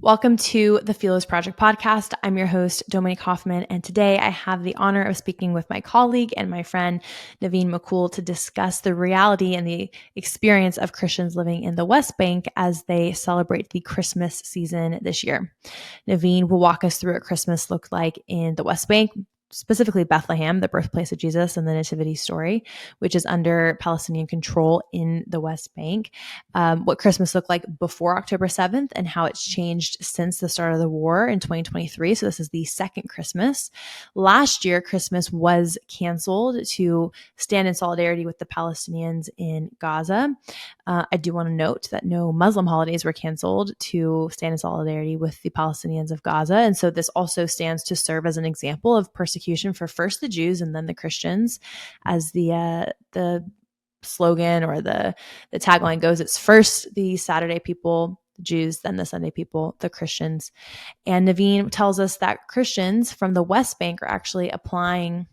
Welcome to the Philos Project podcast. I'm your host, Dominique Hoffman, and today I have the honor of speaking with my colleague and my friend, Neveen Elias, to discuss the reality and the experience of Christians living in the West Bank as they celebrate the Christmas season this year. Neveen will walk us through what Christmas looked like in the West Bank, specifically Bethlehem, the birthplace of Jesus and the Nativity story, which is under Palestinian control in the West Bank, what Christmas looked like before October 7th and how it's changed since the start of the war in 2023. So this is the second Christmas. Last year, Christmas was canceled to stand in solidarity with the Palestinians in Gaza. I do want to note that no Muslim holidays were canceled to stand in solidarity with the Palestinians of Gaza. And so this also stands to serve as an example of persecution for first the Jews and then the Christians, as the slogan or the tagline goes. It's first the Saturday people, the Jews, then the Sunday people, the Christians. And Neveen tells us that Christians from the West Bank are actually applying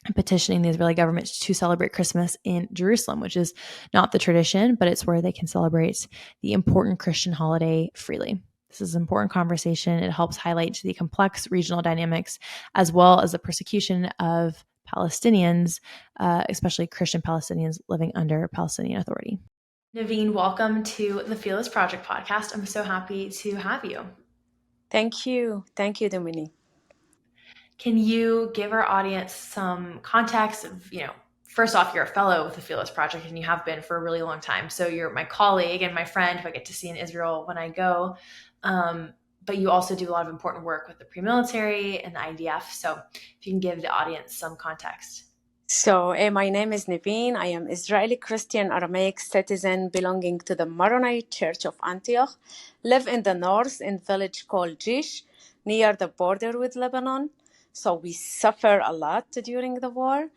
and petitioning the Israeli government to celebrate Christmas in Jerusalem, which is not the tradition, but it's where they can celebrate the important Christian holiday freely. This is an important conversation. It helps highlight the complex regional dynamics as well as the persecution of Palestinians, especially Christian Palestinians living under Palestinian Authority. Neveen, welcome to the Philos Project podcast. I'm so happy to have you. Thank you. Thank you, Dominique. Can you give our audience some context of, first off, you're a fellow with the Philos Project and you have been for a really long time. So you're my colleague and my friend who I get to see in Israel when I go. But you also do a lot of important work with the pre-military and the IDF. So if you can give the audience some context. So my name is Neveen. I am Israeli Christian Aramaic citizen belonging to the Maronite Church of Antioch. Live in the north in a village called Jish, near the border with Lebanon. So we suffer a lot during the war.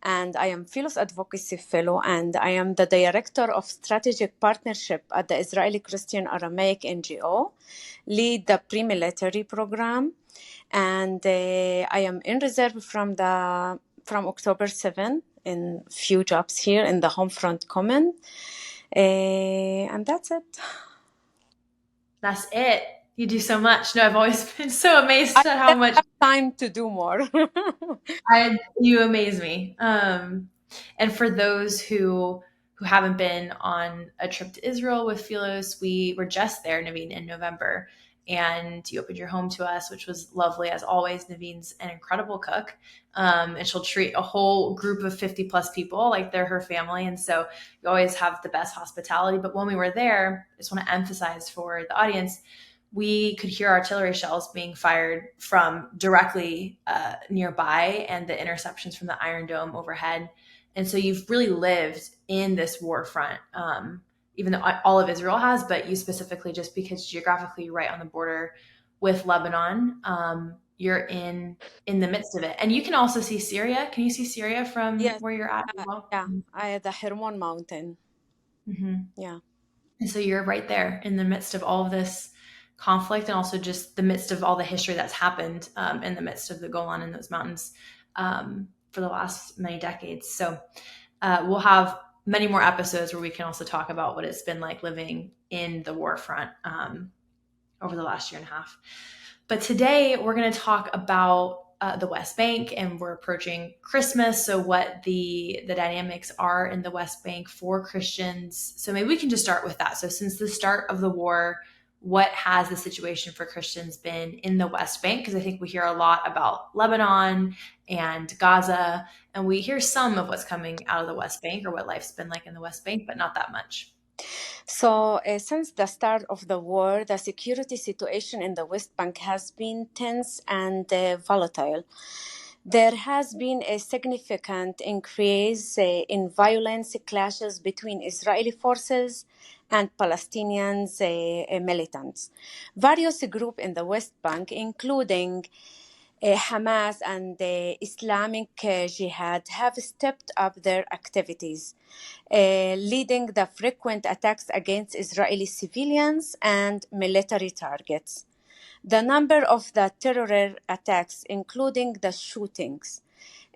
And I am Philos Advocacy Fellow, and I am the Director of Strategic Partnership at the Israeli Christian Aramaic NGO, lead the pre-military program, and I am in reserve from October 7 in few jobs here in the Homefront Command. And that's it. That's it. You do so much. No, I've always been so amazed at how much time to do more. You amaze me. And for those who haven't been on a trip to Israel with Philos, we were just there, Neveen, in November, and you opened your home to us, which was lovely. As always, Neveen's an incredible cook, and she'll treat a whole group of 50 plus people like they're her family. And so you always have the best hospitality. But when we were there, I just want to emphasize for the audience, we could hear artillery shells being fired from directly nearby and the interceptions from the Iron Dome overhead. And so you've really lived in this war front, even though all of Israel has, but you specifically, just because geographically you're right on the border with Lebanon, you're in the midst of it. And you can also see Syria. Can you see Syria from where you're at as well? Yeah, the Hermon Mountain. Mm-hmm. Yeah. And so you're right there in the midst of all of this conflict, and also just the midst of all the history that's happened in the midst of the Golan and those mountains for the last many decades. So we'll have many more episodes where we can also talk about what it's been like living in the war front over the last year and a half. But today we're going to talk about the West Bank, and we're approaching Christmas. So what the dynamics are in the West Bank for Christians. So maybe we can just start with that. So since the start of the war, what has the situation for Christians been in the West Bank? Because I think we hear a lot about Lebanon and Gaza, and we hear some of what's coming out of the West Bank or what life's been like in the West Bank, but not that much. So since the start of the war, the security situation in the West Bank has been tense and volatile. There has been a significant increase in violence clashes between Israeli forces and Palestinians militants. Various groups in the West Bank, including Hamas and the Islamic Jihad, have stepped up their activities, leading the frequent attacks against Israeli civilians and military targets. The number of the terror attacks, including the shootings,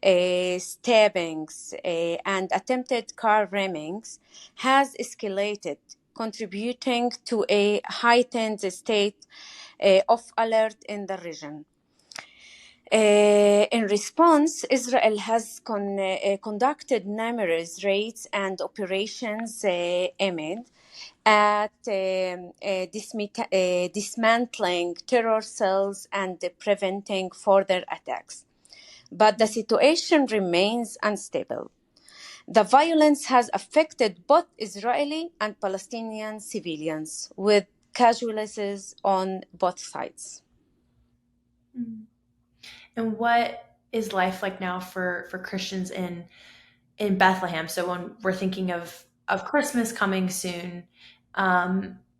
stabbings, and attempted car rammings, has escalated contributing to a heightened state of alert in the region. In response, Israel has conducted numerous raids and operations aimed at dismantling terror cells and preventing further attacks. But the situation remains unstable. The violence has affected both Israeli and Palestinian civilians, with casualties on both sides. And what is life like now for Christians in Bethlehem? So when we're thinking of Christmas coming soon,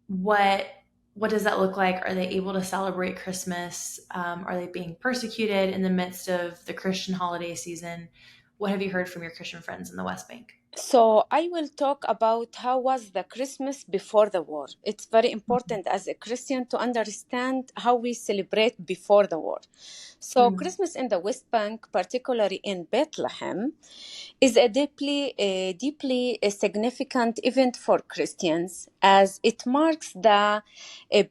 what does that look like? Are they able to celebrate Christmas? Are they being persecuted in the midst of the Christian holiday season? What have you heard from your Christian friends in the West Bank? So I will talk about how was the Christmas before the war. It's very important as a Christian to understand how we celebrate before the war. So Christmas in the West Bank, particularly in Bethlehem, is a deeply significant event for Christians as it marks the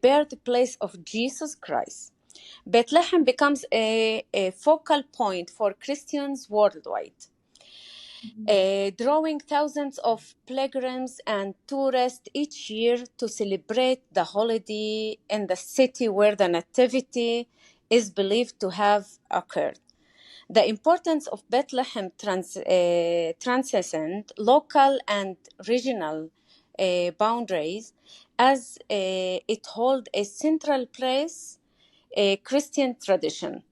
birthplace of Jesus Christ. Bethlehem becomes a focal point for Christians worldwide. Drawing thousands of pilgrims and tourists each year to celebrate the holiday in the city where the nativity is believed to have occurred. The importance of Bethlehem transcends local and regional boundaries as it holds a central place, a Christian tradition.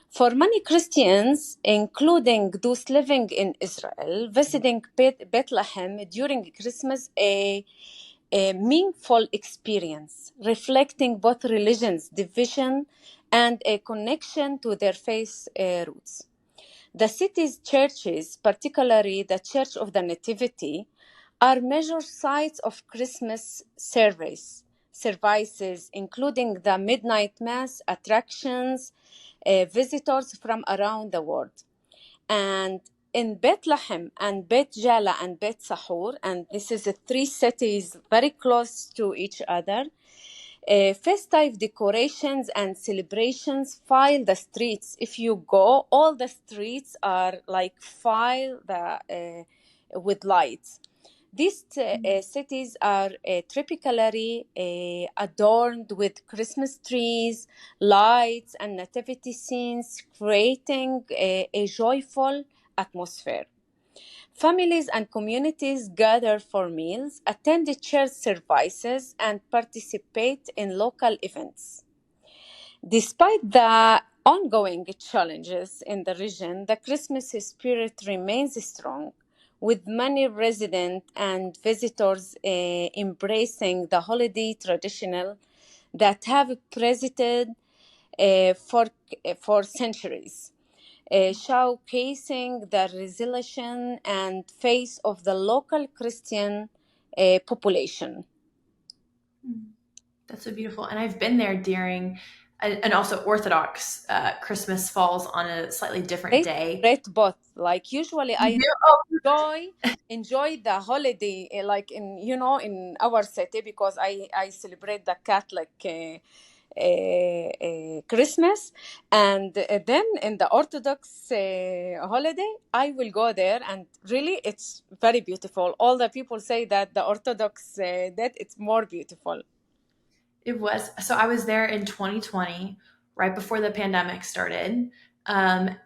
For many Christians, including those living in Israel, visiting Bethlehem during Christmas a meaningful experience, reflecting both religions' division and a connection to their faith roots. The city's churches, particularly the Church of the Nativity, are major sites of Christmas services, including the midnight mass attractions, visitors from around the world. And in Bethlehem and Beit Jala and Beit Sahur, and this is three cities very close to each other, festive decorations and celebrations fill the streets. If you go, all the streets are like with lights. These cities are typically adorned with Christmas trees, lights, and nativity scenes, creating a joyful atmosphere. Families and communities gather for meals, attend church services, and participate in local events. Despite the ongoing challenges in the region, the Christmas spirit remains strong, with many residents and visitors embracing the holiday traditional that have persisted for centuries, showcasing the resilience and faith of the local Christian population. That's so beautiful. And I've been there during, and also Orthodox Christmas falls on a slightly different day. Great both. Like usually I enjoy the holiday like in our city because I celebrate the Catholic Christmas, and then in the Orthodox holiday I will go there, and really it's very beautiful. All the people say that the Orthodox that it's more beautiful. It was. So I was there in 2020, right before the pandemic started. And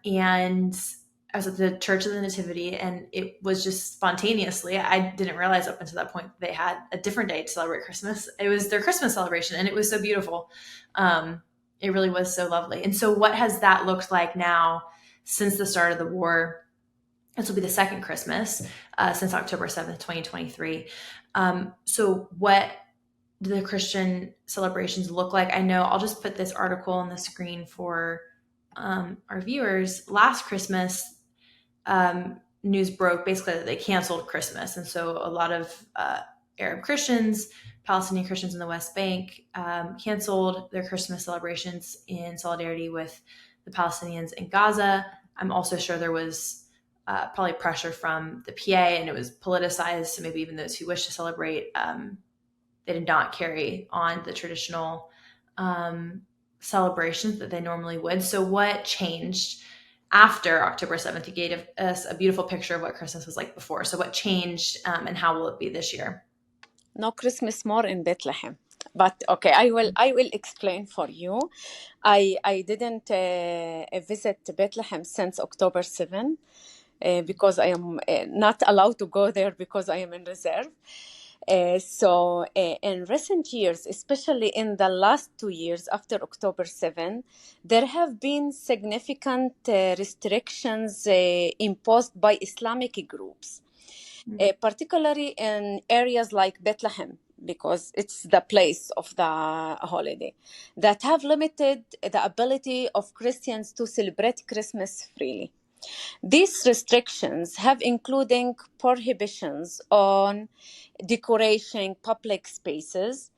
I was at the Church of the Nativity, and it was just spontaneously. I didn't realize up until that point they had a different day to celebrate Christmas. It was their Christmas celebration, and it was so beautiful. It really was so lovely. And so, what has that looked like now since the start of the war? This will be the second Christmas since October 7th, 2023. So, what do the Christian celebrations look like? I know I'll just put this article on the screen for our viewers. Last Christmas, news broke basically that they canceled Christmas. And so a lot of Arab Christians, Palestinian Christians in the West Bank canceled their Christmas celebrations in solidarity with the Palestinians in Gaza. I'm also sure there was probably pressure from the PA, and it was politicized. So maybe even those who wish to celebrate they did not carry on the traditional celebrations that they normally would. So what changed after October 7th? You gave us a beautiful picture of what Christmas was like before. So what changed, and how will it be this year? No Christmas more in Bethlehem. But okay, I will explain for you. I didn't visit Bethlehem since October 7 because I am not allowed to go there because I am in reserve. So in recent years, especially in the last 2 years after October 7, there have been significant restrictions imposed by Islamic groups, particularly in areas like Bethlehem, because it's the place of the holiday, that have limited the ability of Christians to celebrate Christmas freely. These restrictions have including prohibitions on decorating public spaces,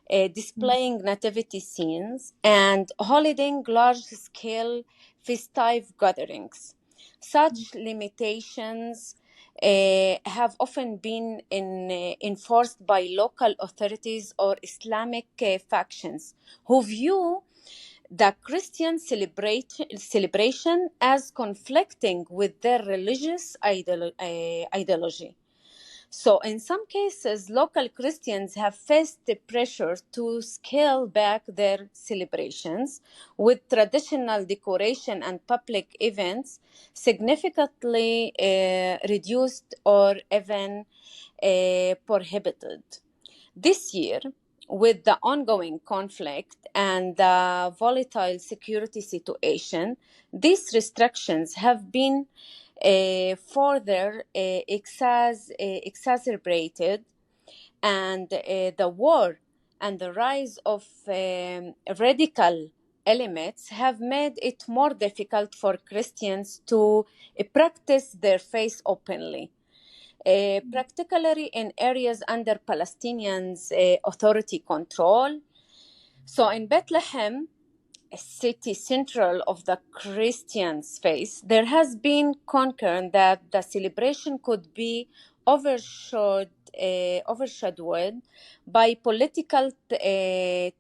displaying nativity scenes, and holding large-scale festive gatherings. Such limitations have often been enforced by local authorities or Islamic factions who view the Christian celebration as conflicting with their religious ideology. So, in some cases, local Christians have faced the pressure to scale back their celebrations, with traditional decoration and public events significantly reduced or even prohibited. This year, with the ongoing conflict and the volatile security situation, these restrictions have been further exacerbated, and the war and the rise of radical elements have made it more difficult for Christians to practice their faith openly, particularly in areas under Palestinians' authority control. So in Bethlehem, a city central of the Christian faith, there has been concern that the celebration could be overshadowed by political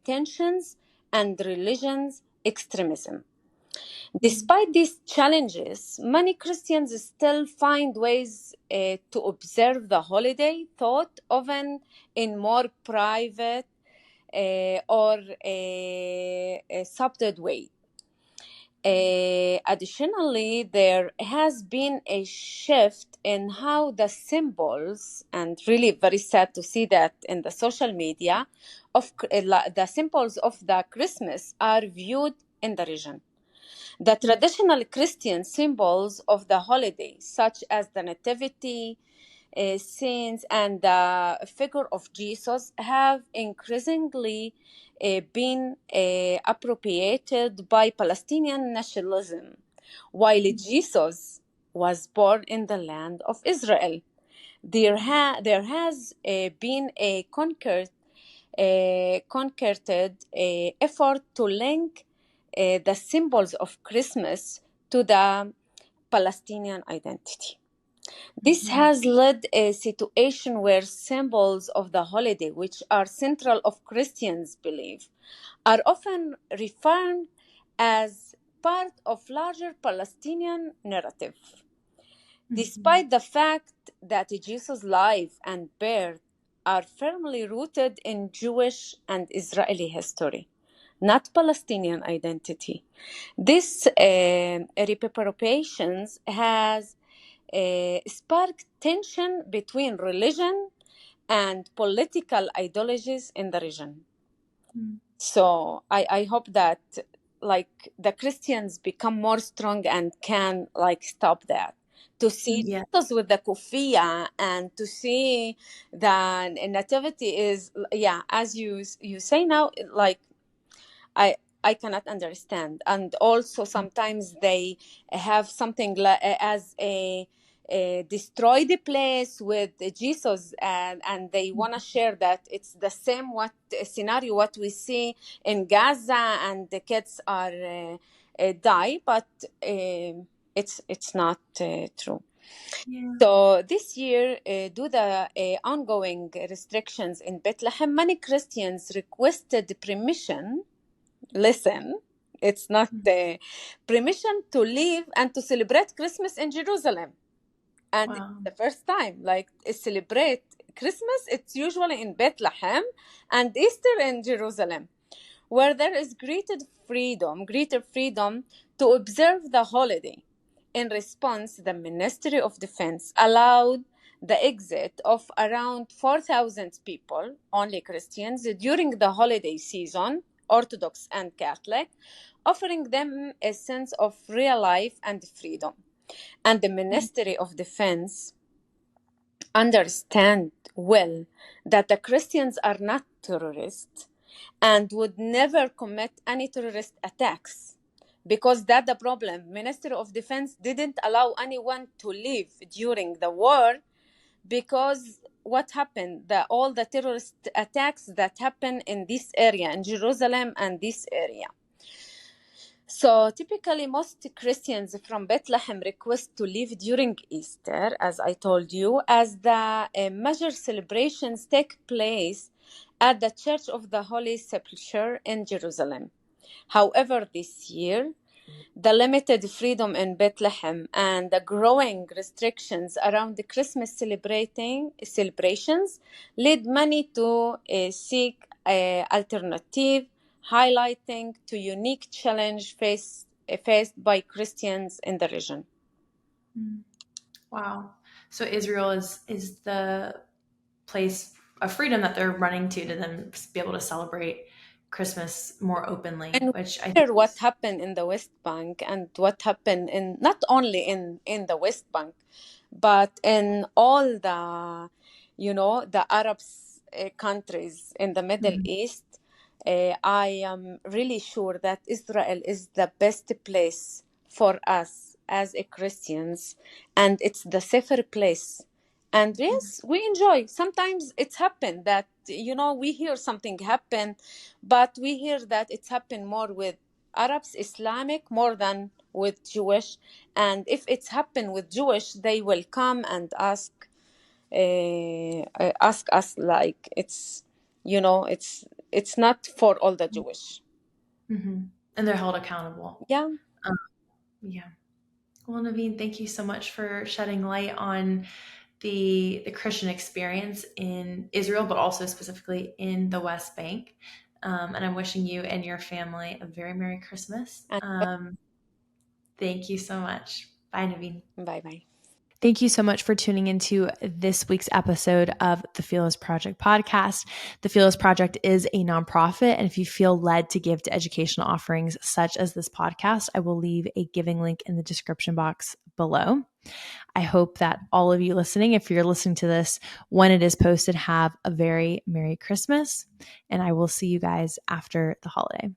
tensions and religious extremism. Despite these challenges, many Christians still find ways to observe the holiday, thought often in more private or a subdued way. Additionally, there has been a shift in how the symbols, and really very sad to see that in the social media, of the symbols of the Christmas are viewed in the region. The traditional Christian symbols of the holiday, such as the nativity scenes and the figure of Jesus, have increasingly been appropriated by Palestinian nationalism, while Jesus was born in the land of Israel. There has been a concerted effort to link the symbols of Christmas to the Palestinian identity. This has led a situation where symbols of the holiday, which are central of Christians' belief, are often referred as part of larger Palestinian narrative. Despite the fact that Jesus' life and birth are firmly rooted in Jewish and Israeli history, not Palestinian identity, this reappropriations has sparked tension between religion and political ideologies in the region. So I hope that like the Christians become more strong and can like stop that. To see Jesus with the kufiya and to see the nativity is, yeah, as you say now, like I cannot understand. And also sometimes they have something as a destroy the place with Jesus, and they want to share that it's the same scenario what we see in Gaza, and the kids are die, but it's not true. Yeah. So this year, due to the ongoing restrictions in Bethlehem, many Christians requested permission. Listen, it's not permission to live and to celebrate Christmas in Jerusalem. And it's Wow. the first time, like, celebrate Christmas, it's usually in Bethlehem, and Easter in Jerusalem, where there is greater freedom to observe the holiday. In response, the Ministry of Defense allowed the exit of around 4,000 people, only Christians, during the holiday season, Orthodox and Catholic, offering them a sense of real life and freedom. And the Ministry of Defense understand well that the Christians are not terrorists and would never commit any terrorist attacks, because that's the problem. Ministry of Defense didn't allow anyone to leave during the war, because what happened, all the terrorist attacks that happen in this area, in Jerusalem and this area. So typically most Christians from Bethlehem request to leave during Easter, as I told you, as the major celebrations take place at the Church of the Holy Sepulchre in Jerusalem. However, this year, the limited freedom in Bethlehem and the growing restrictions around the Christmas celebrations led many to seek alternative, highlighting to unique challenge faced by Christians in the region. Wow. So Israel is the place of freedom that they're running to then be able to celebrate Christmas more openly, And which I think hear what happened in the West Bank, and what happened in not only in the West Bank, but in all the the Arab countries in the Middle East. I am really sure that Israel is the best place for us as a Christians, and it's the safer place. And yes, we enjoy. Sometimes it's happened that we hear something happen, but we hear that it's happened more with Arabs, Islamic, more than with Jewish. And if it's happened with Jewish, they will come and ask us, like, it's not for all the Jewish. and they're held accountable. Yeah. Yeah. Well, Neveen, thank you so much for shedding light on the Christian experience in Israel, but also specifically in the West Bank. And I'm wishing you and your family a very Merry Christmas. And Thank you so much. Bye, Neveen. bye bye. Thank you so much for tuning into this week's episode of the Philos Project podcast. The Philos Project is a nonprofit, and if you feel led to give to educational offerings such as this podcast, I will leave a giving link in the description box below. I hope that all of you listening, if you're listening to this when it is posted, have a very Merry Christmas, and I will see you guys after the holiday.